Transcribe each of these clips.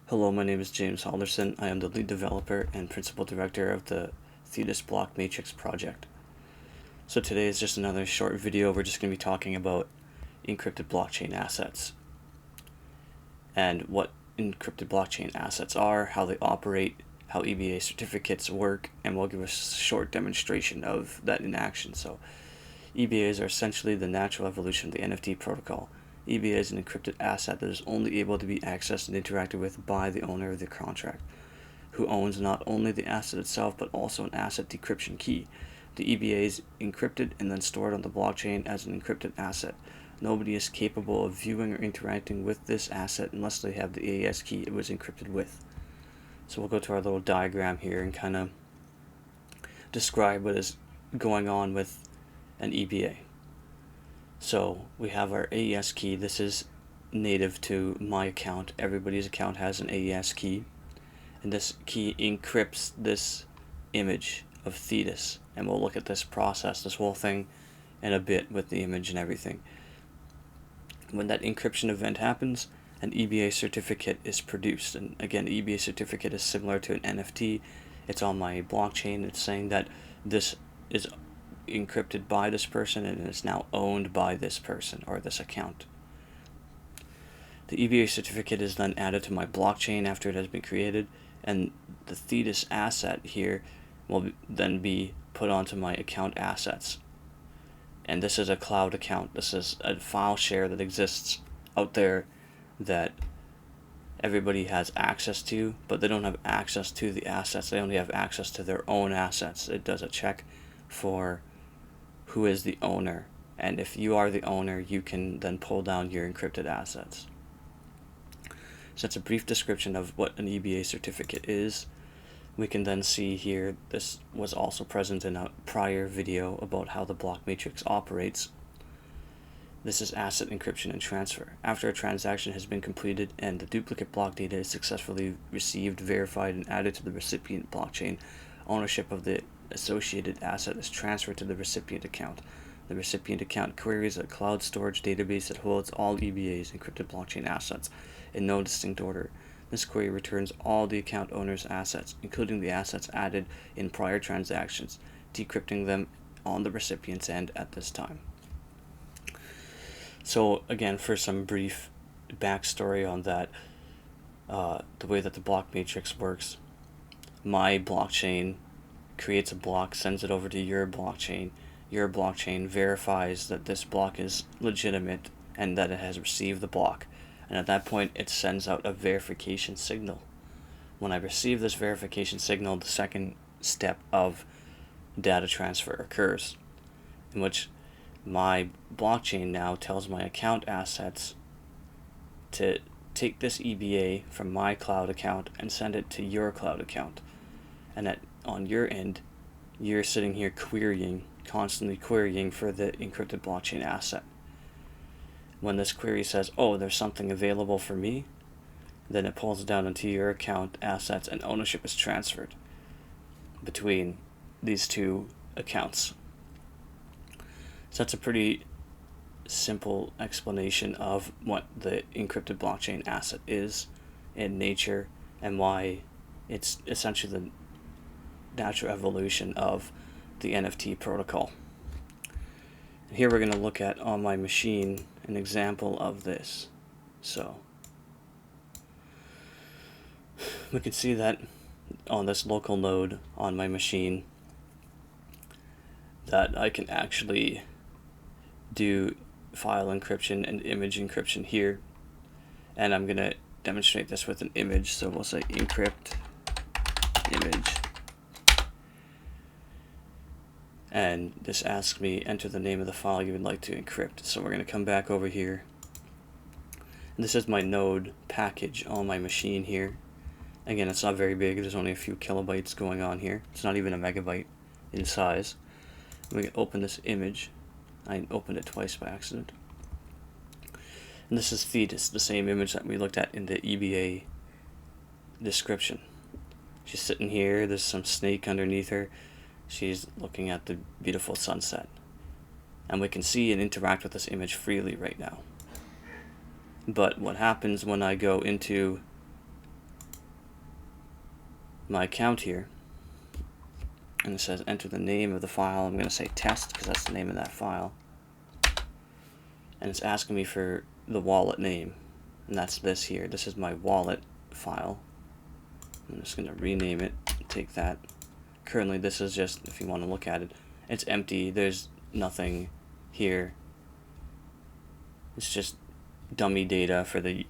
Hello, my name is James Halderson. I am the lead developer and principal director of the Thetis Block Matrix project. So today is just another short video. We're just going to be talking about encrypted blockchain assets and what encrypted blockchain assets are, how they operate, how EBA certificates work, and we'll give a short demonstration of that in action. So EBAs are essentially the natural evolution of the NFT protocol. EBA is an encrypted asset that is only able to be accessed and interacted with by the owner of the contract, who owns not only the asset itself but also an asset decryption key. The EBA is encrypted and then stored on the blockchain as an encrypted asset. Nobody is capable of viewing or interacting with this asset unless they have the AES key it was encrypted with. So we'll go to our little diagram here and kind of describe what is going on with an EBA. So we have our AES key. This is native to my account. Everybody's account has an AES key, and this key encrypts this image of Thetis. And we'll look at this process, this whole thing, in a bit with the image and everything. When that encryption event happens, an EBA certificate is produced. And again, the EBA certificate is similar to an NFT. It's on my blockchain. It's saying that this is encrypted by this person and is now owned by this person or this account. The EBA certificate is then added to my blockchain after it has been created, and the Thetis asset here will then be put onto my account assets. And this is a cloud account. This is a file share that exists out there that everybody has access to, but they don't have access to the assets. They only have access to their own assets. It does a check for who is the owner, and if you are the owner, you can then pull down your encrypted assets. So that's a brief description of what an EBA certificate is. We can then see here, this was also present in a prior video about how the block matrix operates. This is asset encryption and transfer. After a transaction has been completed and the duplicate block data is successfully received, verified, and added to the recipient blockchain, ownership of the associated asset is transferred to the recipient account. The recipient account queries a cloud storage database that holds all EBA's encrypted blockchain assets in no distinct order. This query returns all the account owner's assets, including the assets added in prior transactions, decrypting them on the recipient's end at this time. So again, for some brief backstory on that, the way that the block matrix works, my blockchain creates a block, sends it over to your blockchain verifies that this block is legitimate and that it has received the block, and at that point it sends out a verification signal. When I receive this verification signal, the second step of data transfer occurs, in which my blockchain now tells my account assets to take this EBA from my cloud account and send it to your cloud account, and that on your end, you're sitting here constantly querying for the encrypted blockchain asset. When this query says, oh, there's something available for me, then it pulls down into your account assets and ownership is transferred between these two accounts. So that's a pretty simple explanation of what the encrypted blockchain asset is in nature and why it's essentially the natural evolution of the NFT protocol. And here we're going to look at on my machine an example of this. So we can see that on this local node on my machine that I can actually do file encryption and image encryption here, and I'm going to demonstrate this with an image. So we'll say encrypt image, and this asks me enter the name of the file you would like to encrypt. So we're going to come back over here, and this is my node package on my machine here. Again, it's not very big, there's only a few kilobytes going on here. It's not even a megabyte in size. We can open this image. I opened it twice by accident. And this is Thetis, the same image that we looked at in the EBA description. She's sitting here, there's some snake underneath her. She's looking at the beautiful sunset. And we can see and interact with this image freely right now. But what happens when I go into my account here, and it says enter the name of the file. I'm going to say test because that's the name of that file. And it's asking me for the wallet name, and that's this here. This is my wallet file. I'm just going to rename it, take that. Currently this is just, if you want to look at it, it's empty. There's nothing here. It's just dummy data for the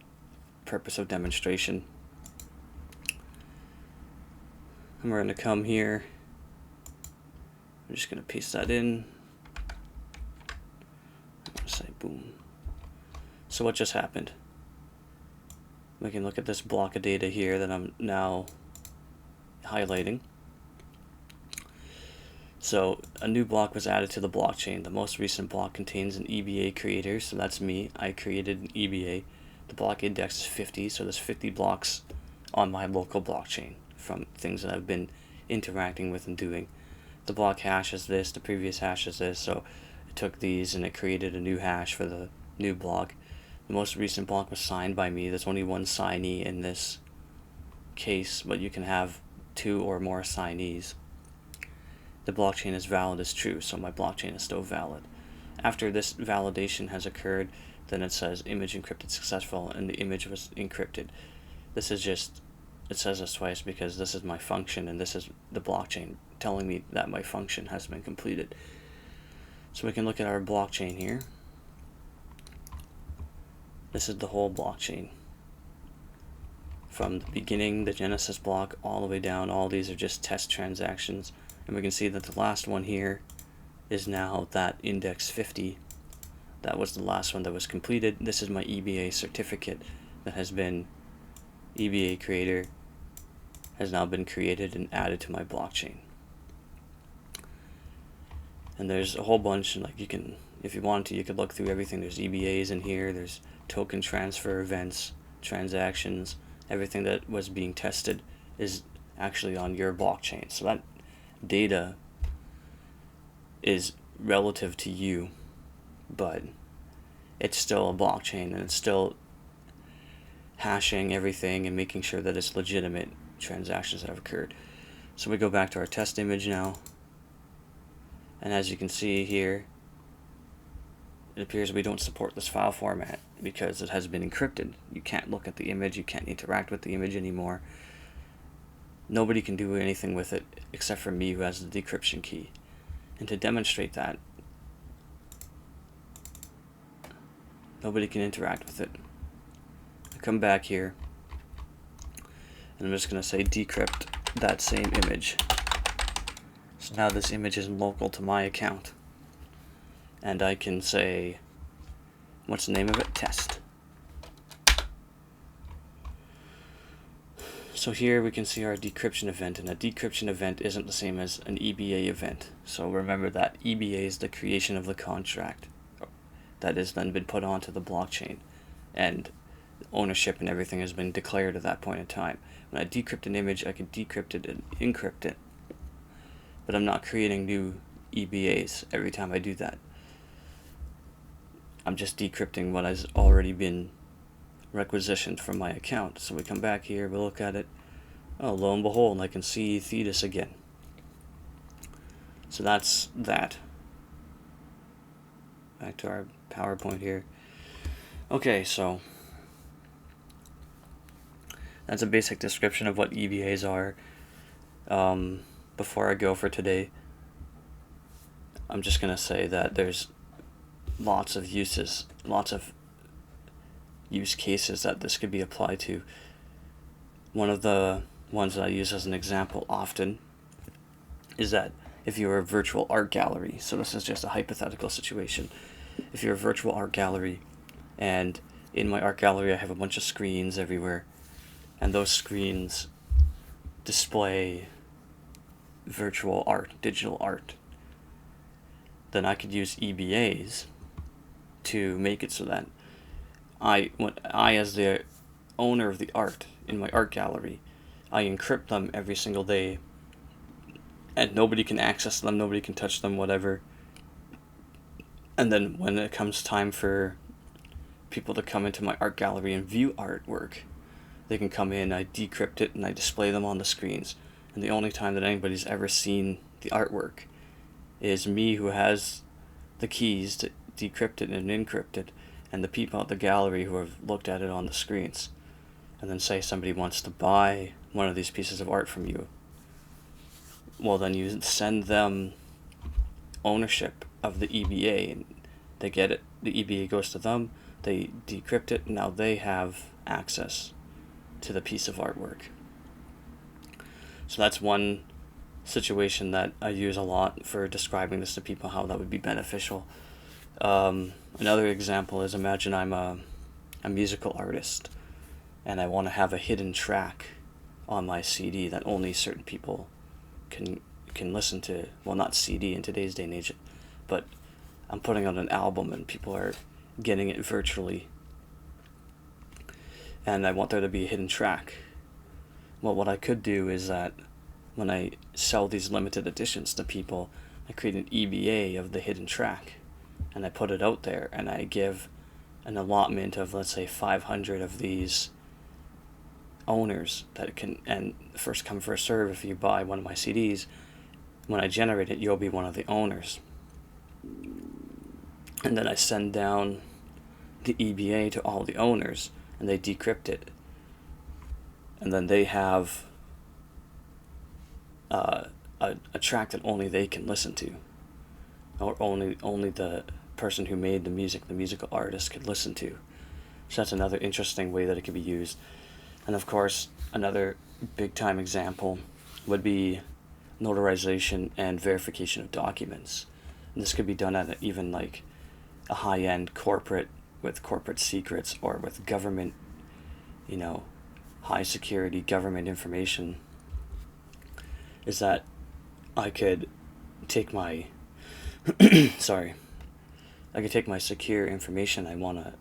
purpose of demonstration. And we're going to come here. I'm just going to paste that in. I'm going to say boom. So what just happened? We can look at this block of data here that I'm now highlighting. So a new block was added to the blockchain. The most recent block contains an EBA creator, so that's me. I created an EBA. The block index is 50, so there's 50 blocks on my local blockchain from things that I've been interacting with and doing. The block hash is this, the previous hash is this, so it took these and it created a new hash for the new block. The most recent block was signed by me. There's only one signee in this case, but you can have 2 or more signees. The blockchain is valid as true, so my blockchain is still valid. After this validation has occurred, then it says image encrypted successful, and the image was encrypted. This is just, it says this twice because this is my function and this is the blockchain telling me that my function has been completed. So we can look at our blockchain here. This is the whole blockchain. From the beginning, the Genesis block, all the way down, all these are just test transactions. And we can see that the last one here is now that index 50. That was the last one that was completed. This is my EBA certificate that has been, EBA creator has now been created and added to my blockchain. And there's a whole bunch, like you can, if you want to, you could look through everything. There's EBAs in here, there's token transfer events, transactions, everything that was being tested is actually on your blockchain. So that data is relative to you, but it's still a blockchain and it's still hashing everything and making sure that it's legitimate transactions that have occurred. So we go back to our test image now, and as you can see here, it appears we don't support this file format because it has been encrypted. You can't look at the image, you can't interact with the image anymore. Nobody can do anything with it except for me, who has the decryption key. And to demonstrate that, nobody can interact with it. I come back here, and I'm just going to say decrypt that same image. So now this image is local to my account. And I can say, what's the name of it? Test. So here we can see our decryption event, and a decryption event isn't the same as an EBA event. So remember that EBA is the creation of the contract that has then been put onto the blockchain, and ownership and everything has been declared at that point in time. When I decrypt an image, I can decrypt it and encrypt it, but I'm not creating new EBAs every time I do that. I'm just decrypting what has already been requisitioned from my account. So we come back here, we look at it. Oh, lo and behold, I can see Thetis again. So that's that. Back to our PowerPoint here. Okay, so that's a basic description of what EBAs are. Before I go for today, I'm just going to say that there's lots of uses, lots of use cases that this could be applied to. One of the ones that I use as an example often is that if you're a virtual art gallery, so this is just a hypothetical situation. If you're a virtual art gallery, and in my art gallery I have a bunch of screens everywhere, and those screens display virtual art, digital art, then I could use EBAs to make it so that I as the owner of the art in my art gallery, I encrypt them every single day, and nobody can access them, nobody can touch them, whatever. And then when it comes time for people to come into my art gallery and view artwork, they can come in, I decrypt it, and I display them on the screens. and the only time that anybody's ever seen the artwork is me, who has the keys to decrypt it and encrypt it, and the people at the gallery who have looked at it on the screens. And then say somebody wants to buy one of these pieces of art from you. Well, then you send them ownership of the EBA, and they get it. The EBA goes to them, they decrypt it, and now they have access to the piece of artwork. So that's one situation that I use a lot for describing this to people, how that would be beneficial. Another example is, imagine I'm a musical artist and I want to have a hidden track on my CD that only certain people can listen to. Well, not CD in today's day and age, but I'm putting out an album and people are getting it virtually, and I want there to be a hidden track. Well, what I could do is that when I sell these limited editions to people, I create an EBA of the hidden track, and I put it out there, and I give an allotment of, let's say, 500 of these owners that it can, and first come first serve. If you buy one of my CDs, when I generate it, you'll be one of the owners. And then I send down the EBA to all the owners, and they decrypt it, and then they have a track that only they can listen to, or only the person who made the music, the musical artist, could listen to. So that's another interesting way that it could be used. And of course, another big time example would be notarization and verification of documents. And this could be done at even like a high-end corporate, with corporate secrets, or with government, high security government information. Is that I could take my I could take my secure information I want to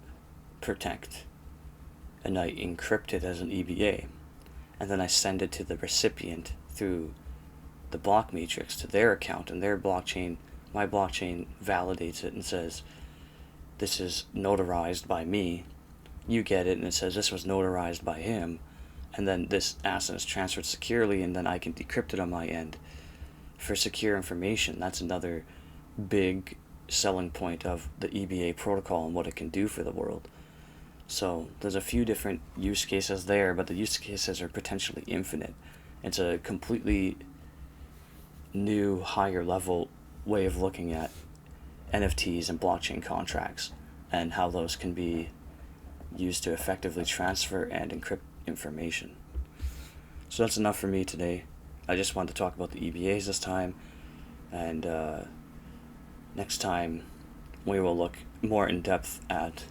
protect, and I encrypt it as an EBA, and then I send it to the recipient through the block matrix to their account, and their blockchain, my blockchain, validates it and says, this is notarized by me. You get it, and it says this was notarized by him, and then this asset is transferred securely, and then I can decrypt it on my end for secure information. That's another big selling point of the EBA protocol and what it can do for the world. So there's a few different use cases there, but the use cases are potentially infinite. It's a completely new, higher level way of looking at NFTs and blockchain contracts, and how those can be used to effectively transfer and encrypt information. So that's enough for me today. I just wanted to talk about the EBAs this time, and next time we will look more in depth at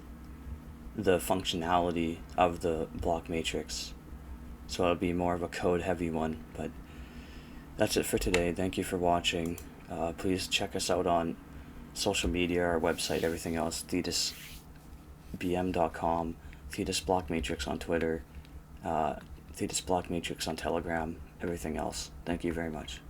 the functionality of the block matrix. So it'll be more of a code heavy one, but that's it for today. Thank you for watching. Please check us out on social media, our website, everything else, thetisbm.com, Thetis Block Matrix on Twitter, Thetis Block Matrix on Telegram, everything else. Thank you very much.